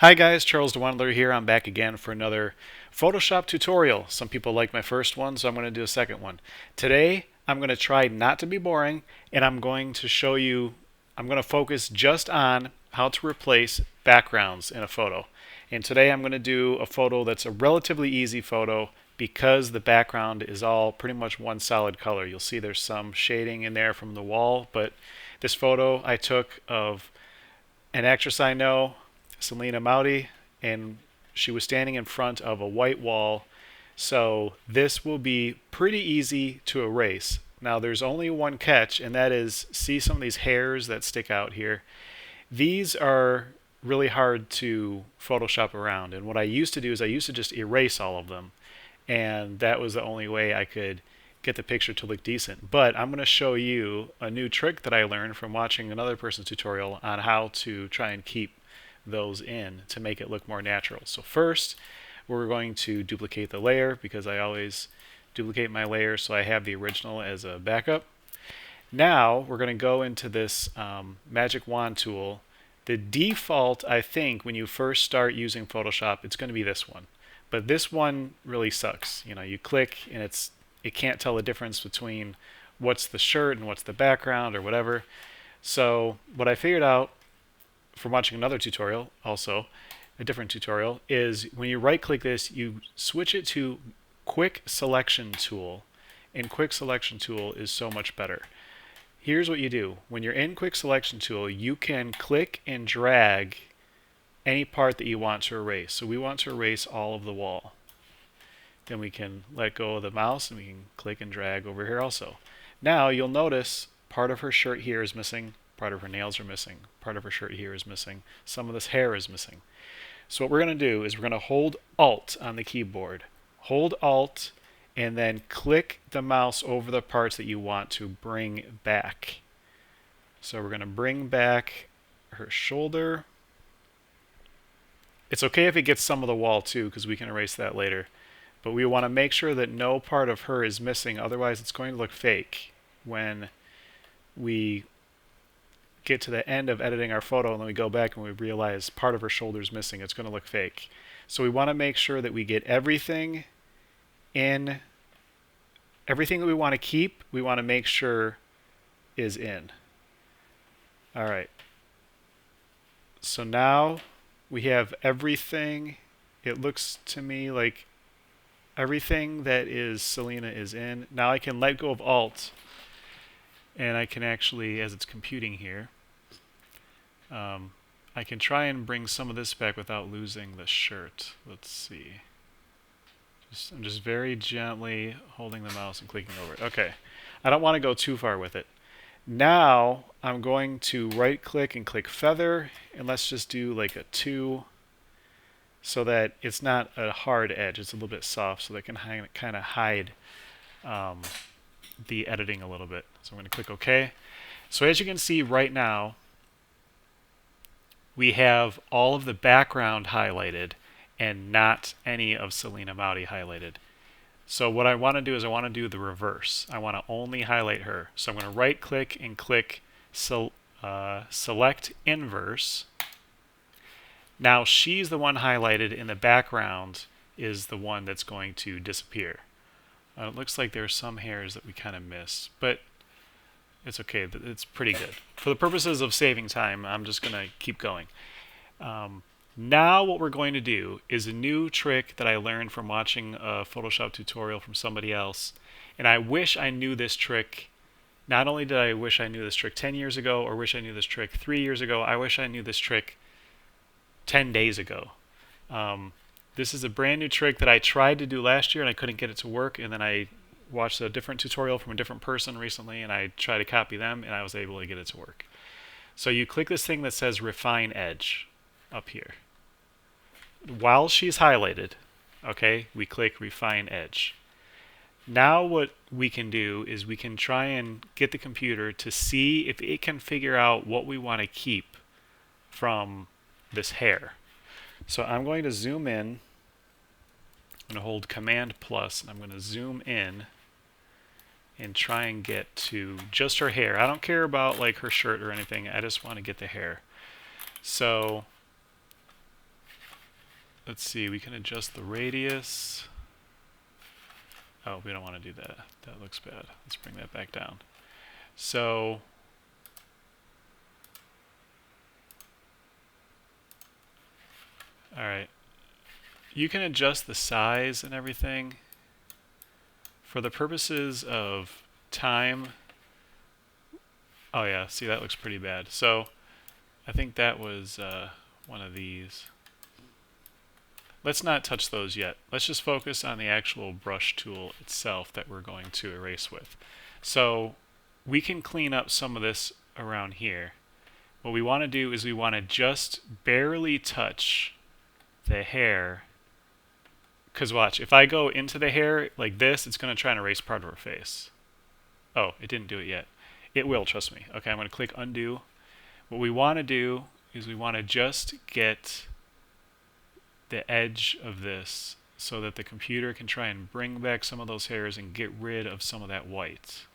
Hi guys, Charles Dewandeler here. I'm back again for another Photoshop tutorial. Some people like my first one, so I'm going to do a second one. Today, I'm going to try not to be boring, and I'm going to show you, I'm going to focus just on how to replace backgrounds in a photo. And today I'm going to do a photo that's a relatively easy photo because the background is all pretty much one solid color. You'll see there's some shading in there from the wall, but this photo I took of an actress I know, Selena Mauti, and she was standing in front of a white wall. So this will be pretty easy to erase. Now there's only one catch, and that is see some of these hairs that stick out here. These are really hard to Photoshop around. And what I used to do is I used to just erase all of them. And that was the only way I could get the picture to look decent. But I'm going to show you a new trick that I learned from watching another person's tutorial on how to try and keep those in to make it look more natural. So first, we're going to duplicate the layer because I always duplicate my layer so I have the original as a backup. Now we're going to go into this magic wand tool. The default, I think, when you first start using Photoshop, it's going to be this one. But this one really sucks. You know, you click and it can't tell the difference between what's the shirt and what's the background or whatever. So what I figured out from watching another tutorial, also a different tutorial, is when you right click this, you switch it to quick selection tool, and quick selection tool is so much better. Here's what you do. When you're in quick selection tool, you can click and drag any part that you want to erase. So we want to erase all of the wall. Then we can let go of the mouse and we can click and drag over here also. Now you'll notice part of her shirt here is missing, part of her nails are missing, part of her shirt here is missing, some of this hair is missing. So what we're going to do is we're going to hold Alt on the keyboard. Hold Alt and then click the mouse over the parts that you want to bring back. So we're going to bring back her shoulder. It's okay if it gets some of the wall too, because we can erase that later. But we want to make sure that no part of her is missing, otherwise it's going to look fake when we get to the end of editing our photo and then we go back and we realize part of her shoulder is missing. It's going to look fake. So we want to make sure that we get everything in, everything that we want to keep, we want to make sure is in. All right. So now we have everything. It looks to me like everything that is Selena is in. Now I can let go of Alt and I can actually, as it's computing here, I can try and bring some of this back without losing the shirt. Let's see. I'm just very gently holding the mouse and clicking over it. Okay. I don't want to go too far with it. Now I'm going to right click and click feather, and let's just do like a 2 so that it's not a hard edge. It's a little bit soft so that can kind of hide the editing a little bit. So I'm going to click OK. So as you can see right now, we have all of the background highlighted and not any of Selena Mauti highlighted. So what I want to do is I want to do the reverse. I want to only highlight her. So I'm going to right click and click select inverse. Now she's the one highlighted and the background is the one that's going to disappear. It looks like there are some hairs that we kind of missed, but it's okay. It's pretty good. For the purposes of saving time, I'm just going to keep going. Now what we're going to do is a new trick that I learned from watching a Photoshop tutorial from somebody else. And I wish I knew this trick. Not only did I wish I knew this trick 10 years ago or wish I knew this trick 3 years ago, I wish I knew this trick 10 days ago. This is a brand new trick that I tried to do last year and I couldn't get it to work, and then I watched a different tutorial from a different person recently and I tried to copy them and I was able to get it to work. So you click this thing that says refine edge up here. While she's highlighted, okay, we click refine edge. Now what we can do is we can try and get the computer to see if it can figure out what we want to keep from this hair. So I'm going to zoom in. I'm going to hold Command plus and I'm going to zoom in and try and get to just her hair. I don't care about like her shirt or anything. I just want to get the hair. So let's see, we can adjust the radius. Oh, we don't want to do that. That looks bad. Let's bring that back down. So all right, you can adjust the size and everything. For the purposes of time, oh yeah, see, that looks pretty bad. So I think that was one of these. Let's not touch those yet. Let's just focus on the actual brush tool itself that we're going to erase with. So we can clean up some of this around here. What we want to do is we want to just barely touch the hair. Because watch, if I go into the hair like this, it's going to try and erase part of her face. Oh, it didn't do it yet. It will, trust me. Okay, I'm going to click undo. What we want to do is we want to just get the edge of this so that the computer can try and bring back some of those hairs and get rid of some of that white.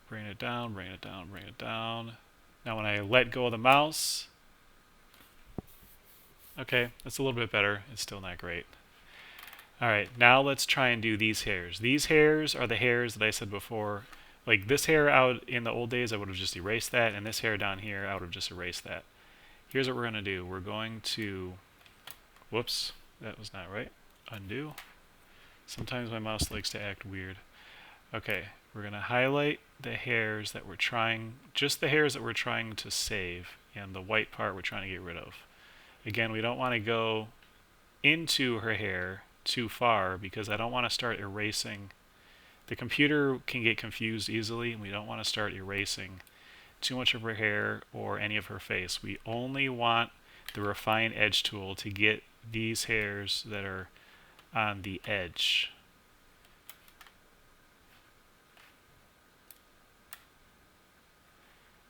Bring it down, bring it down, bring it down. Now when I let go of the mouse, okay, that's a little bit better. It's still not great. Alright, now let's try and do these hairs. These hairs are the hairs that I said before. Like this hair out in the old days, I would have just erased that, and this hair down here, I would have just erased that. Here's what we're going to do. We're going to, whoops, that was not right. Undo. Sometimes my mouse likes to act weird. Okay, we're going to highlight the hairs that we're trying, just the hairs that we're trying to save, and the white part we're trying to get rid of. Again, we don't want to go into her hair too far because I don't want to start erasing. The computer can get confused easily, and we don't want to start erasing too much of her hair or any of her face. We only want the refine edge tool to get these hairs that are on the edge.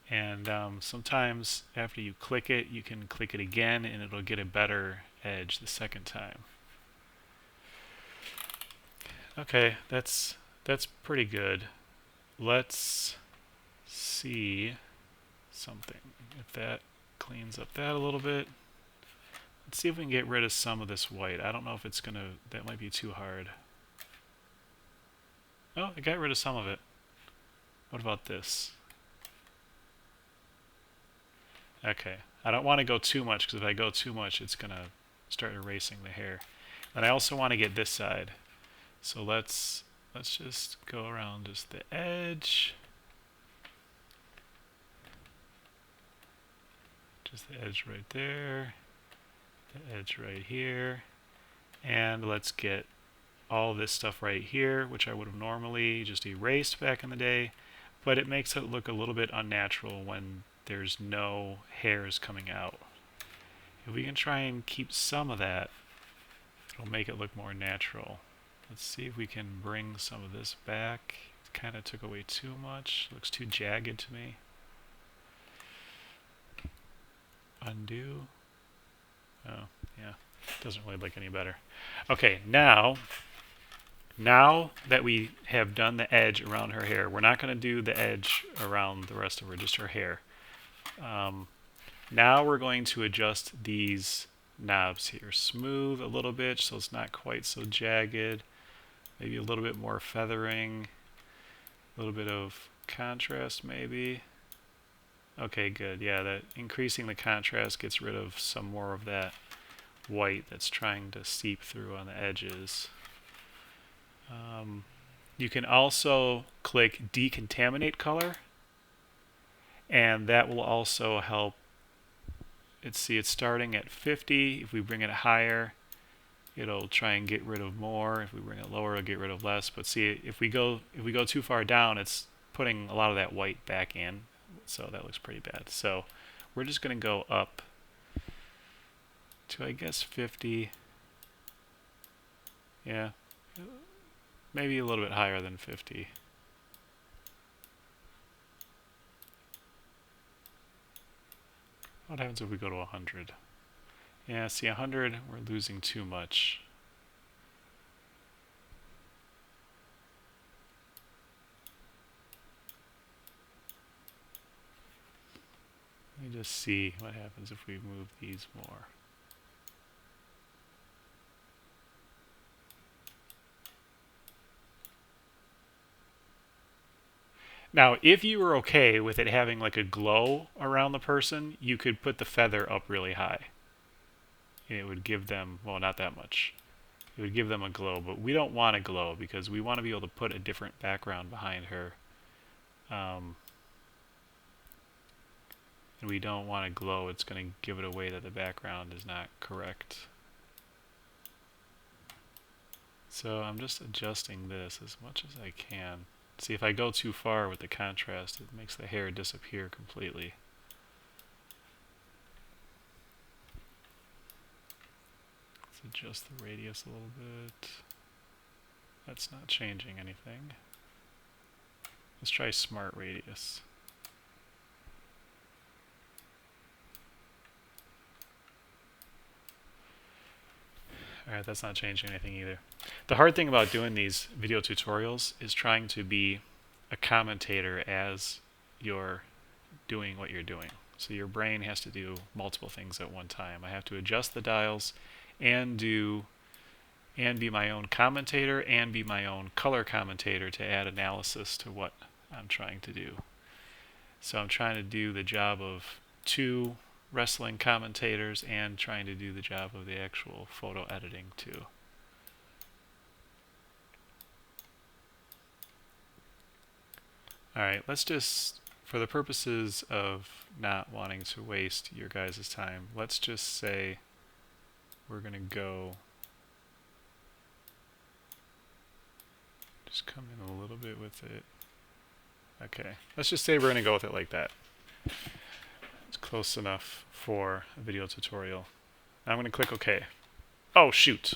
And sometimes after you click it, you can click it again and it'll get a better edge the second time. Okay, that's pretty good. Let's see something. If that cleans up that a little bit. Let's see if we can get rid of some of this white. I don't know if it's gonna, that might be too hard. Oh, it got rid of some of it. What about this? Okay, I don't want to go too much because if I go too much, it's gonna start erasing the hair. And I also want to get this side. So let's just go around just the edge. Just the edge right there. The edge right here. And let's get all this stuff right here, which I would have normally just erased back in the day. But it makes it look a little bit unnatural when there's no hairs coming out. If we can try and keep some of that, it'll make it look more natural. Let's see if we can bring some of this back. It kind of took away too much. Looks too jagged to me. Undo. Oh, yeah. Doesn't really look any better. Okay, now that we have done the edge around her hair, we're not going to do the edge around the rest of her, just her hair. Now we're going to adjust these knobs here. Smooth a little bit so it's not quite so jagged. Maybe a little bit more feathering. A little bit of contrast maybe. Okay, good. Yeah, that increasing the contrast gets rid of some more of that white that's trying to seep through on the edges. You can also click decontaminate color, and that will also help. Let's see, it's starting at 50. If we bring it higher, it'll try and get rid of more. If we bring it lower, it'll get rid of less. But see, if we go too far down, it's putting a lot of that white back in. So that looks pretty bad. So we're just going to go up to, I guess, 50. Yeah, maybe a little bit higher than 50. What happens if we go to 100? Yeah, see, 100, we're losing too much. Let me just see what happens if we move these more. Now, if you were okay with it having like a glow around the person, you could put the feather up really high. It would give them, well, not that much. It would give them a glow, but we don't want a glow because we want to be able to put a different background behind her. And we don't want a glow. It's going to give it away that the background is not correct. So I'm just adjusting this as much as I can. See, if I go too far with the contrast, it makes the hair disappear completely. Let's adjust the radius a little bit. That's not changing anything. Let's try smart radius. Alright, that's not changing anything either. The hard thing about doing these video tutorials is trying to be a commentator as you're doing what you're doing. So your brain has to do multiple things at one time. I have to adjust the dials and be my own commentator and be my own color commentator to add analysis to what I'm trying to do. So I'm trying to do the job of two wrestling commentators and trying to do the job of the actual photo editing too. Alright, let's just, for the purposes of not wanting to waste your guys' time, let's just say we're going to go, just come in a little bit with it. Okay, let's just say we're going to go with it like that. It's close enough for a video tutorial. Now I'm going to click OK. Oh, shoot.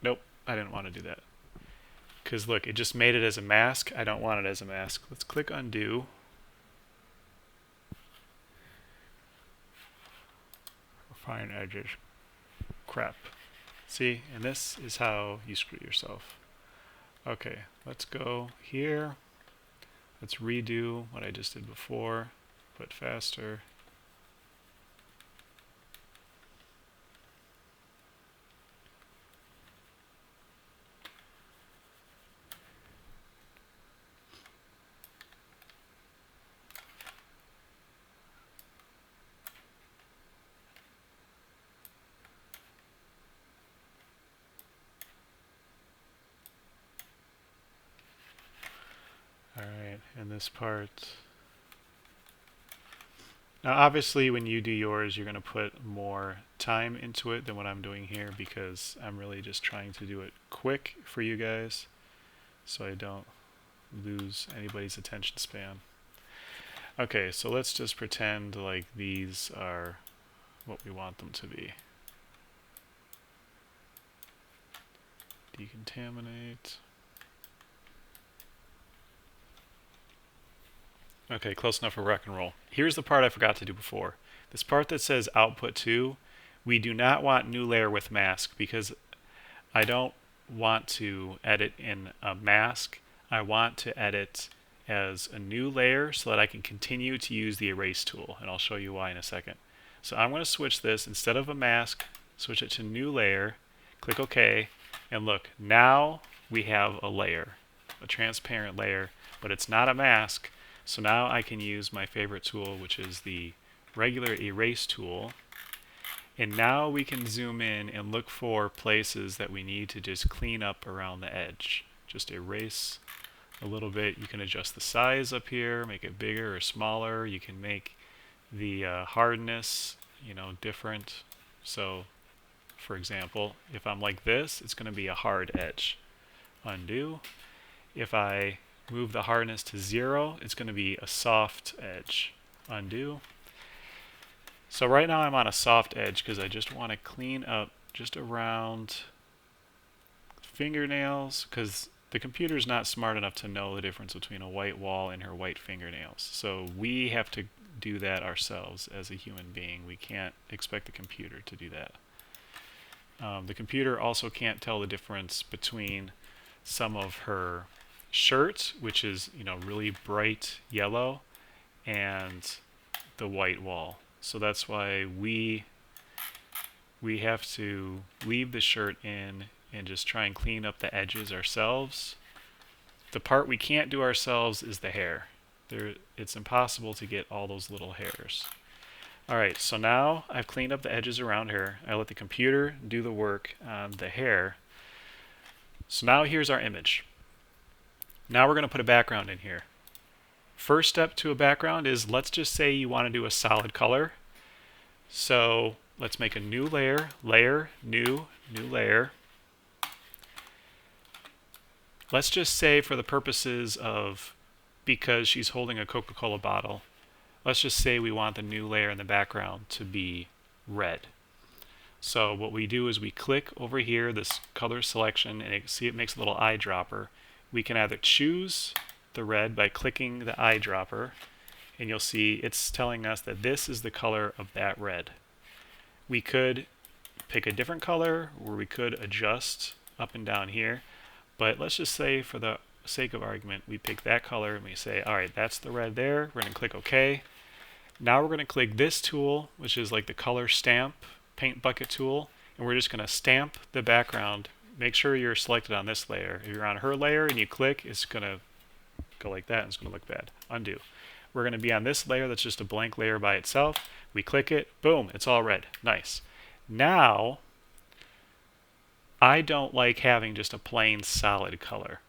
Nope, I didn't want to do that. Because look, it just made it as a mask. I don't want it as a mask. Let's click undo. Refine edges. Crap. See, and this is how you screw yourself. Okay, let's go here. Let's redo what I just did before, but faster. Alright, and this part. Now obviously when you do yours, you're going to put more time into it than what I'm doing here because I'm really just trying to do it quick for you guys so I don't lose anybody's attention span. Okay, so let's just pretend like these are what we want them to be. Decontaminate. Okay, close enough for rock and roll. Here's the part I forgot to do before. This part that says output 2, we do not want new layer with mask because I don't want to edit in a mask. I want to edit as a new layer so that I can continue to use the erase tool, and I'll show you why in a second. So I'm going to switch this, instead of a mask, switch it to new layer, click OK, and look, now we have a layer, a transparent layer, but it's not a mask. So now I can use my favorite tool, which is the regular erase tool. And now we can zoom in and look for places that we need to just clean up around the edge. Just erase a little bit. You can adjust the size up here, make it bigger or smaller. You can make the hardness, different. So, for example, if I'm like this, it's going to be a hard edge. Undo. If I move the hardness to 0, it's going to be a soft edge. Undo. So right now I'm on a soft edge because I just want to clean up just around fingernails because the computer's not smart enough to know the difference between a white wall and her white fingernails. So we have to do that ourselves as a human being. We can't expect the computer to do that. The computer also can't tell the difference between some of her shirt, which is really bright yellow, and the white wall. So that's why we have to leave the shirt in and just try and clean up the edges ourselves. The part we can't do ourselves is the hair. It's impossible to get all those little hairs. Alright, so now I've cleaned up the edges around her. I let the computer do the work on the hair. So now here's our image. Now we're going to put a background in here. First step to a background is, let's just say you want to do a solid color. So let's make a new layer, new layer. Let's just say, for the purposes of, because she's holding a Coca-Cola bottle, let's just say we want the new layer in the background to be red. So what we do is we click over here, this color selection, and see it makes a little eyedropper. We can either choose the red by clicking the eyedropper, and you'll see it's telling us that this is the color of that red. We could pick a different color, or we could adjust up and down here, but let's just say, for the sake of argument, we pick that color and we say, alright, that's the red there. We're going to click OK. Now we're going to click this tool, which is like the color stamp paint bucket tool, and we're just going to stamp the background. Make sure you're selected on this layer. If you're on her layer and you click, it's going to go like that and it's going to look bad. Undo. We're going to be on this layer that's just a blank layer by itself. We click it, boom, it's all red. Nice. Now, I don't like having just a plain solid color.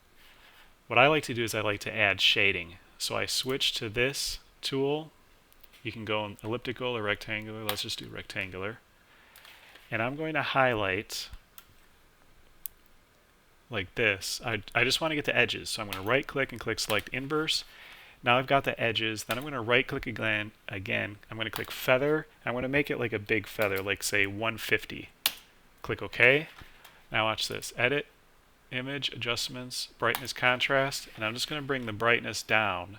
What I like to do is I like to add shading. So I switch to this tool. You can go elliptical or rectangular. Let's just do rectangular. And I'm going to highlight like this. I just want to get the edges. So I'm going to right click and click select inverse. Now I've got the edges. Then I'm going to right click again. I'm going to click feather. I'm going to make it like a big feather, like say 150. Click OK. Now watch this. Edit, image, adjustments, brightness, contrast, and I'm just going to bring the brightness down.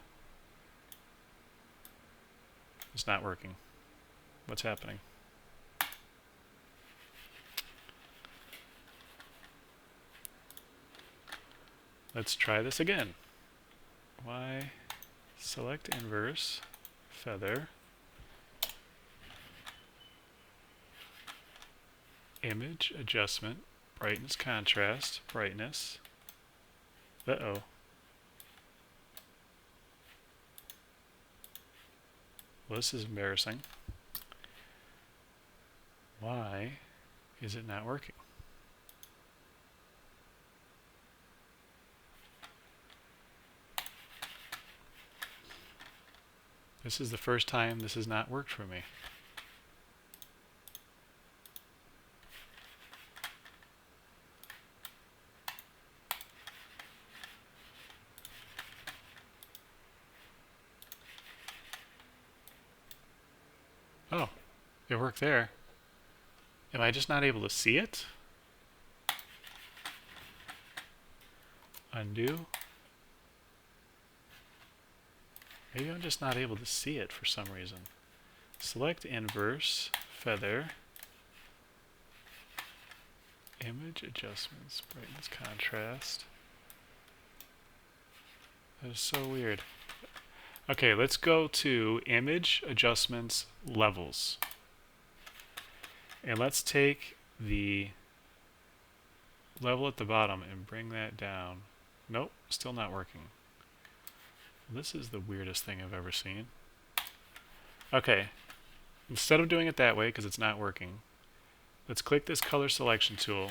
It's not working. What's happening? Let's try this again. Y, select inverse, feather, image, adjustment, brightness, contrast, brightness. Uh-oh. Well, this is embarrassing. Why is it not working? This is the first time this has not worked for me. Oh, it worked there. Am I just not able to see it? Undo. Maybe I'm just not able to see it for some reason. Select inverse, feather, image, adjustments, brightness, contrast. That is so weird. Okay, let's go to image, adjustments, levels. And let's take the level at the bottom and bring that down. Nope, still not working. This is the weirdest thing I've ever seen. Okay, instead of doing it that way because it's not working, let's click this color selection tool.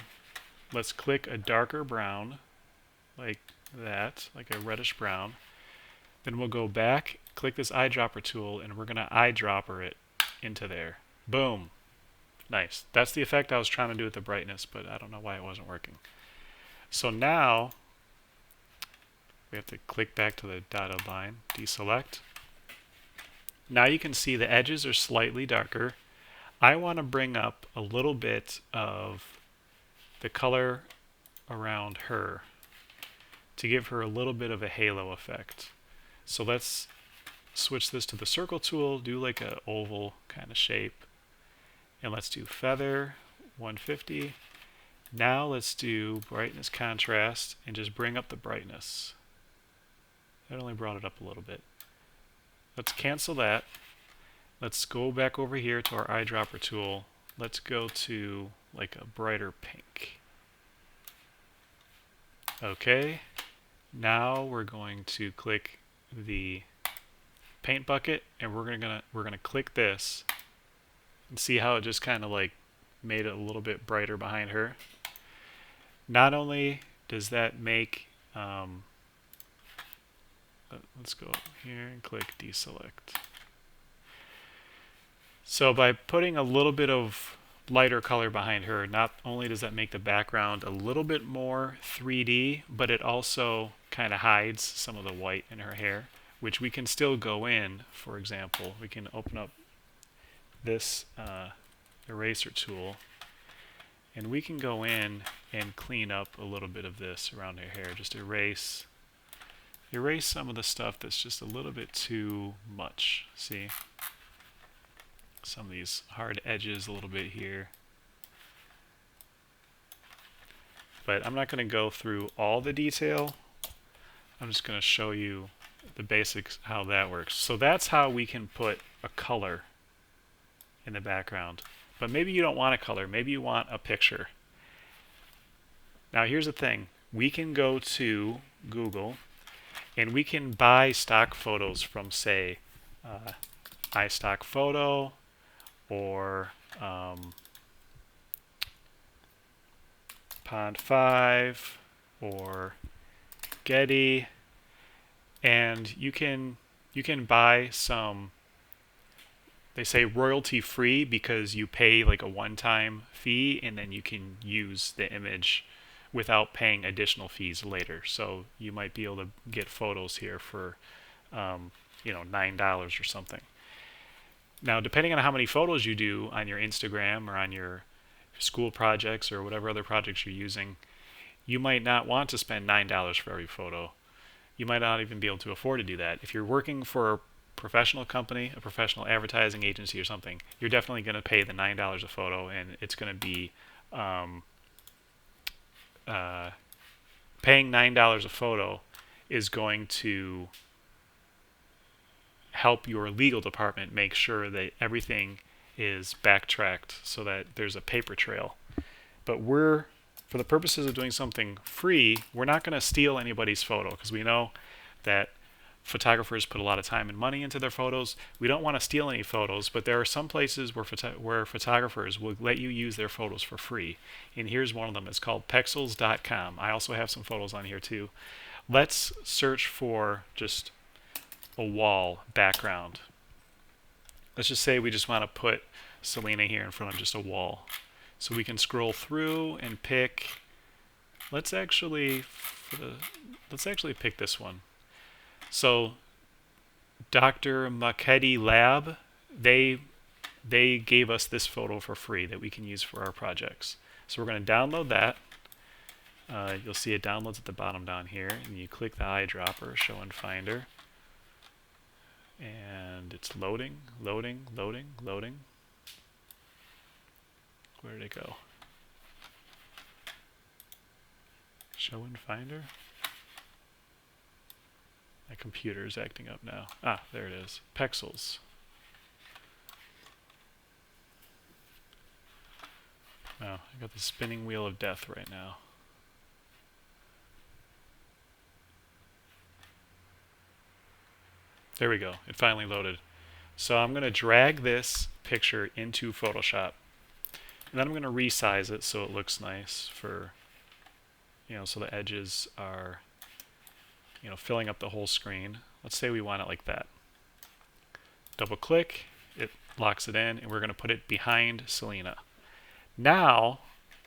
Let's click a darker brown, like that, like a reddish brown. Then we'll go back, click this eyedropper tool, and we're going to eyedropper it into there. Boom. Nice. That's the effect I was trying to do with the brightness, but I don't know why it wasn't working. So now we have to click back to the dotted line, deselect. Now you can see the edges are slightly darker. I want to bring up a little bit of the color around her to give her a little bit of a halo effect. So let's switch this to the circle tool, do like an oval kind of shape, and let's do feather 150. Now let's do brightness, contrast, and just bring up the brightness. That only brought it up a little bit. Let's cancel that. Let's go back over here to our eyedropper tool. Let's go to like a brighter pink. Okay. Now we're going to click the paint bucket, and we're gonna click this and see how it just kind of like made it a little bit brighter behind her. Not only does that make let's go here and click deselect. So by putting a little bit of lighter color behind her, not only does that make the background a little bit more 3D, but it also kind of hides some of the white in her hair, which we can still go in. For example, we can open up this eraser tool, and we can go in and clean up a little bit of this around her hair. Just erase some of the stuff that's just a little bit too much. See? Some of these hard edges a little bit here. But I'm not going to go through all the detail. I'm just going to show you the basics, how that works. So that's how we can put a color in the background. But maybe you don't want a color. Maybe you want a picture. Now here's the thing. We can go to Google and we can buy stock photos from, say, iStock Photo or Pond 5 or Getty, and you can buy some. They say royalty free because you pay like a one-time fee, and then you can use the image without paying additional fees later. So you might be able to get photos here for $9 or something. Now, depending on how many photos you do on your Instagram or on your school projects or whatever other projects you're using, you might not want to spend $9 for every photo. You might not even be able to afford to do that. If you're working for a professional company, a professional advertising agency or something, you're definitely going to pay the $9 a photo, and it's going to be paying $9 a photo is going to help your legal department make sure that everything is backtracked so that there's a paper trail. But for the purposes of doing something free, we're not going to steal anybody's photo, because we know that photographers put a lot of time and money into their photos. We don't want to steal any photos, but there are some places where photographers will let you use their photos for free. And here's one of them. It's called Pexels.com. I also have some photos on here too. Let's search for just a wall background. Let's just say we just want to put Selena here in front of just a wall. So we can scroll through and pick. Let's actually pick this one. So Dr. Makedi Lab, they gave us this photo for free that we can use for our projects. So we're going to download that. You'll see it downloads at the bottom down here, and you click the eyedropper, Show in Finder, and it's loading. Where did it go? Show in Finder? My computer is acting up now. Ah, there it is. Pexels. Wow, I got the spinning wheel of death right now. There we go. It finally loaded. So I'm going to drag this picture into Photoshop. And then I'm going to resize it so it looks nice for, so the edges are, filling up the whole screen. Let's say we want it like that. Double click, it locks it in, and we're going to put it behind Selena. Now,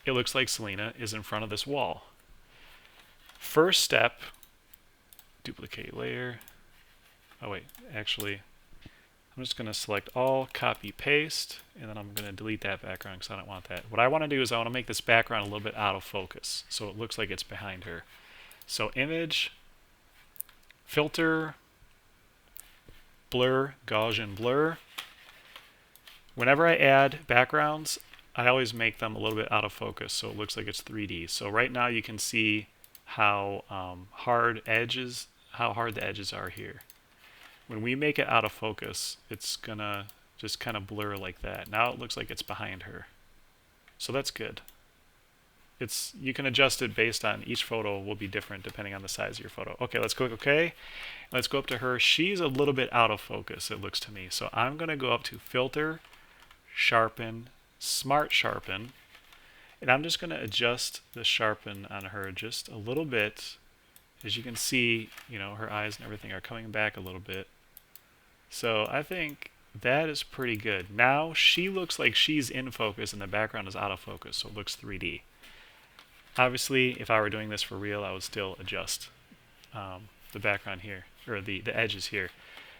it looks like Selena is in front of this wall. First step, duplicate layer. Oh wait, actually, I'm just going to select all, copy, paste, and then I'm going to delete that background because I don't want that. What I want to do is I want to make this background a little bit out of focus so it looks like it's behind her. So image, filter, blur, Gaussian blur. Whenever I add backgrounds, I always make them a little bit out of focus so it looks like it's 3D. So right now you can see how hard the edges are here. When we make it out of focus, it's gonna just kind of blur like that. Now it looks like it's behind her. So that's good. you can adjust it based on each photo will be different depending on the size of your photo. Okay, let's click OK. Let's go up to her. She's a little bit out of focus, it looks to me. So I'm going to go up to Filter, Sharpen, Smart Sharpen, and I'm just going to adjust the sharpen on her just a little bit. As you can see, her eyes and everything are coming back a little bit. So I think that is pretty good. Now she looks like she's in focus and the background is out of focus, so it looks 3D. Obviously, if I were doing this for real, I would still adjust the background here, or the edges here.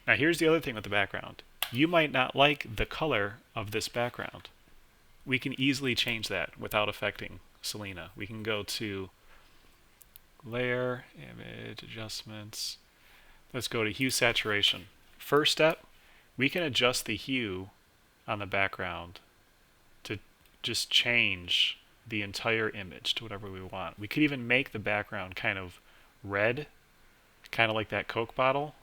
Now here's the other thing with the background. You might not like the color of this background. We can easily change that without affecting Selena. We can go to Layer, Image, Adjustments. Let's go to Hue Saturation. First step, we can adjust the hue on the background to just change the entire image to whatever we want. We could even make the background kind of red, kind of like that Coke bottle.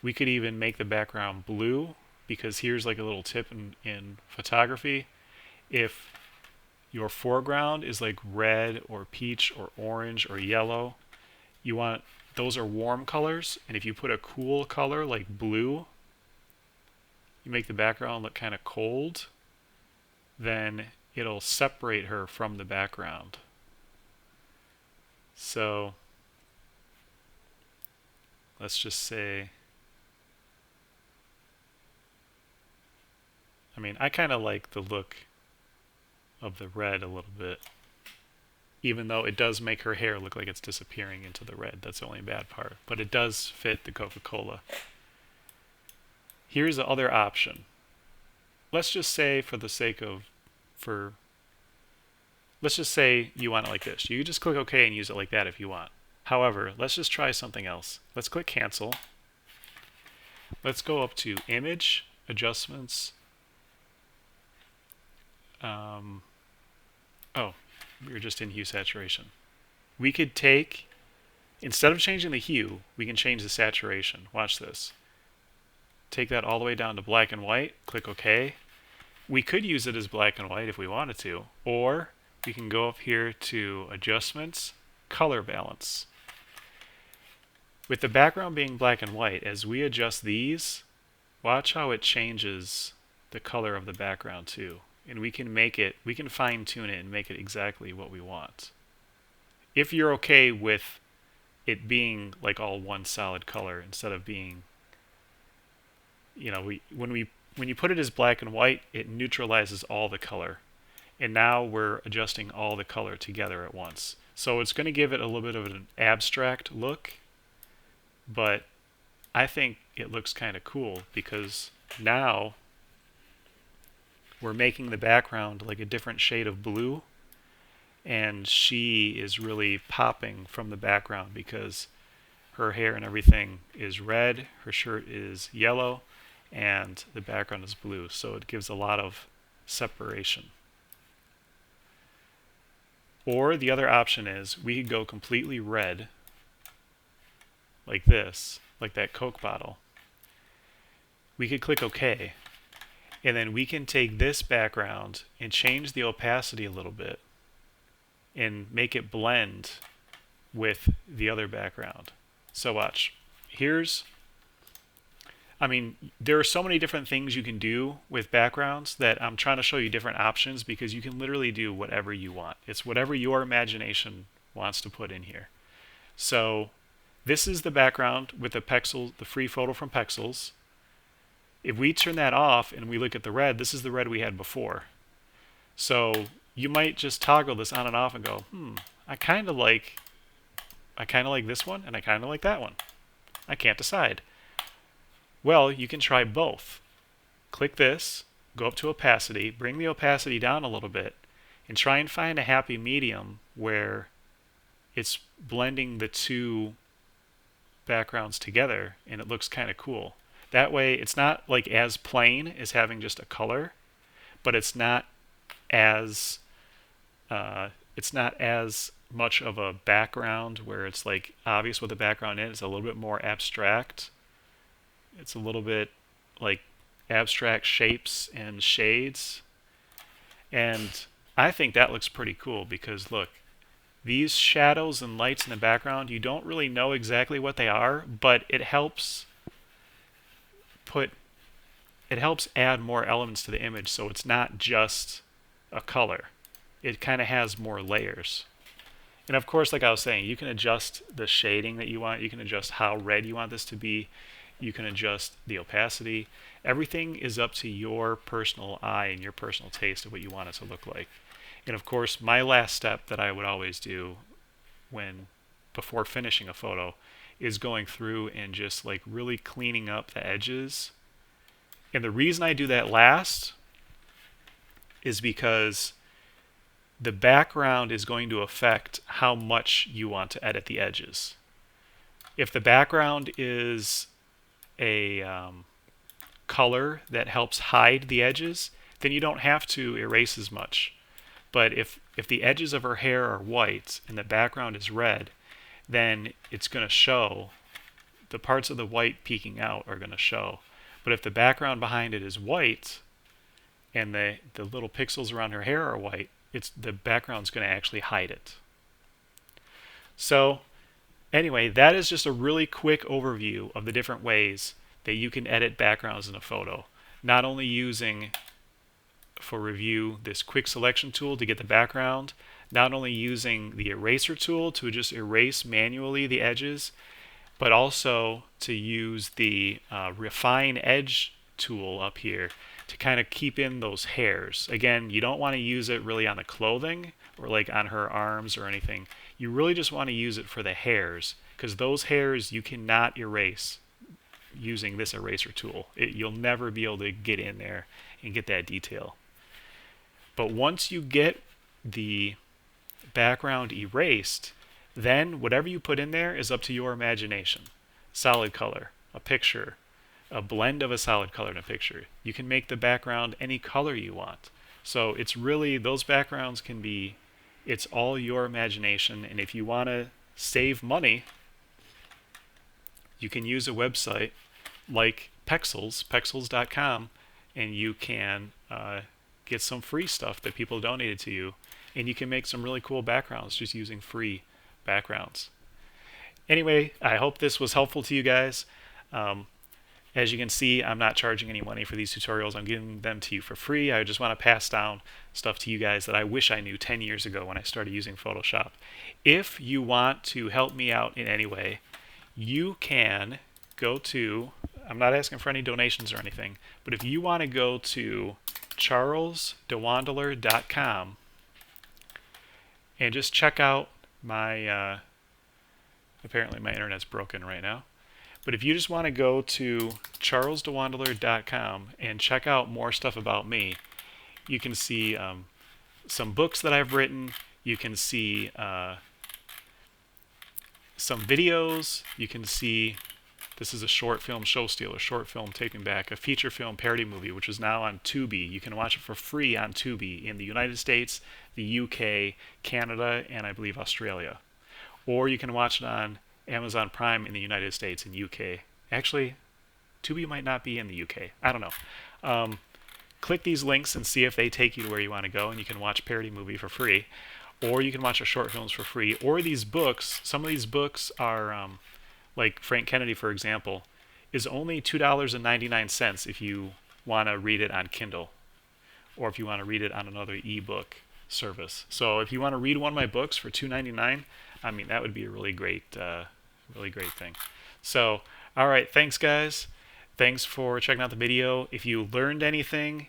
We could even make the background blue, because here's like a little tip in photography. If your foreground is like red or peach or orange or yellow, those are warm colors, and if you put a cool color like blue, you make the background look kind of cold, then it'll separate her from the background. So let's just say, I kind of like the look of the red a little bit, even though it does make her hair look like it's disappearing into the red. That's the only bad part, but it does fit the Coca-Cola. Here's the other option. Let's just say let's just say you want it like this. You just click OK and use it like that if you want. However, let's just try something else. Let's click Cancel. Let's go up to Image, Adjustments. Oh, we were just in Hue Saturation. We could instead of changing the hue, we can change the saturation. Watch this. Take that all the way down to black and white, click OK. We could use it as black and white if we wanted to, or we can go up here to Adjustments, Color Balance. With the background being black and white, as we adjust these, watch how it changes the color of the background too. And we can fine tune it and make it exactly what we want. If you're okay with it being like all one solid color instead of being, when you put it as black and white, it neutralizes all the color. And now we're adjusting all the color together at once. So it's going to give it a little bit of an abstract look, but I think it looks kind of cool because now we're making the background like a different shade of blue, and she is really popping from the background because her hair and everything is red, her shirt is yellow, and the background is blue, so it gives a lot of separation. Or the other option is we could go completely red like this, like that Coke bottle. We could click OK, and then we can take this background and change the opacity a little bit and make it blend with the other background. So watch. There are so many different things you can do with backgrounds that I'm trying to show you different options because you can literally do whatever you want. It's whatever your imagination wants to put in here. So this is the background with the free photo from Pexels. If we turn that off and we look at the red, this is the red we had before. So you might just toggle this on and off and go, I kind of like this one and I kind of like that one. I can't decide. Well, you can try both. Click this, go up to opacity, bring the opacity down a little bit, and try and find a happy medium where it's blending the two backgrounds together and it looks kind of cool. That way it's not like as plain as having just a color, but it's not as much of a background where it's like obvious what the background is. It's a little bit more abstract. It's a little bit like abstract shapes and shades. And I think that looks pretty cool because look, these shadows and lights in the background, you don't really know exactly what they are, but put it helps add more elements to the image so it's not just a color. It kind of has more layers. And of course, like I was saying, you can adjust the shading that you want. You can adjust how red you want this to be. You can adjust the opacity. Everything is up to your personal eye and your personal taste of what you want it to look like. And of course, my last step that I would always do before finishing a photo is going through and just like really cleaning up the edges. And the reason I do that last is because the background is going to affect how much you want to edit the edges. If the background is a color that helps hide the edges, then you don't have to erase as much. But if the edges of her hair are white and the background is red, then it's going to show. The parts of the white peeking out are going to show. But if the background behind it is white and the little pixels around her hair are white, the background's going to actually hide it. So anyway, that is just a really quick overview of the different ways that you can edit backgrounds in a photo. Not only using, for review, this quick selection tool to get the background, not only using the eraser tool to just erase manually the edges, but also to use the refine edge tool up here to kind of keep in those hairs. Again, you don't want to use it really on the clothing or like on her arms or anything. You really just want to use it for the hairs, because those hairs you cannot erase using this eraser tool. You'll never be able to get in there and get that detail. But once you get the background erased, then whatever you put in there is up to your imagination. Solid color, a picture, a blend of a solid color in a picture. You can make the background any color you want. So it's really, those backgrounds can be, it's all your imagination. And if you want to save money, you can use a website like Pexels.com, and you can get some free stuff that people donated to you, and you can make some really cool backgrounds just using free backgrounds. Anyway, I hope this was helpful to you guys. As you can see, I'm not charging any money for these tutorials. I'm giving them to you for free. I just want to pass down stuff to you guys that I wish I knew 10 years ago when I started using Photoshop. If you want to help me out in any way, you can go to, I'm not asking for any donations or anything, but if you want to go to charlesdewandeler.com and just check out my, apparently my internet's broken right now. But if you just want to go to charlesdewandeler.com and check out more stuff about me, you can see some books that I've written. You can see some videos. You can see, this is a short film show stealer, short film Taking Back, a feature film parody movie, which is now on Tubi. You can watch it for free on Tubi in the United States, the UK, Canada, and I believe Australia. Or you can watch it on Amazon Prime in the United States and UK. Actually, Tubi might not be in the UK. I don't know. Click these links and see if they take you to where you want to go, and you can watch parody movie for free. Or you can watch our short films for free. Or these books, some of these books are, like Frank Kennedy, for example, is only $2.99 if you want to read it on Kindle, or if you want to read it on another ebook service. So if you want to read one of my books for $2.99, I mean, that would be a really great thing. So, all right, thanks guys. Thanks for checking out the video. If you learned anything,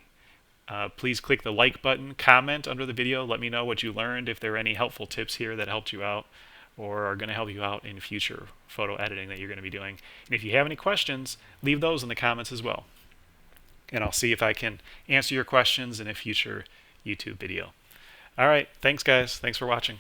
please click the like button, comment under the video, let me know what you learned, if there are any helpful tips here that helped you out or are going to help you out in future photo editing that you're going to be doing. And if you have any questions, leave those in the comments as well. And I'll see if I can answer your questions in a future YouTube video. All right, thanks guys. Thanks for watching.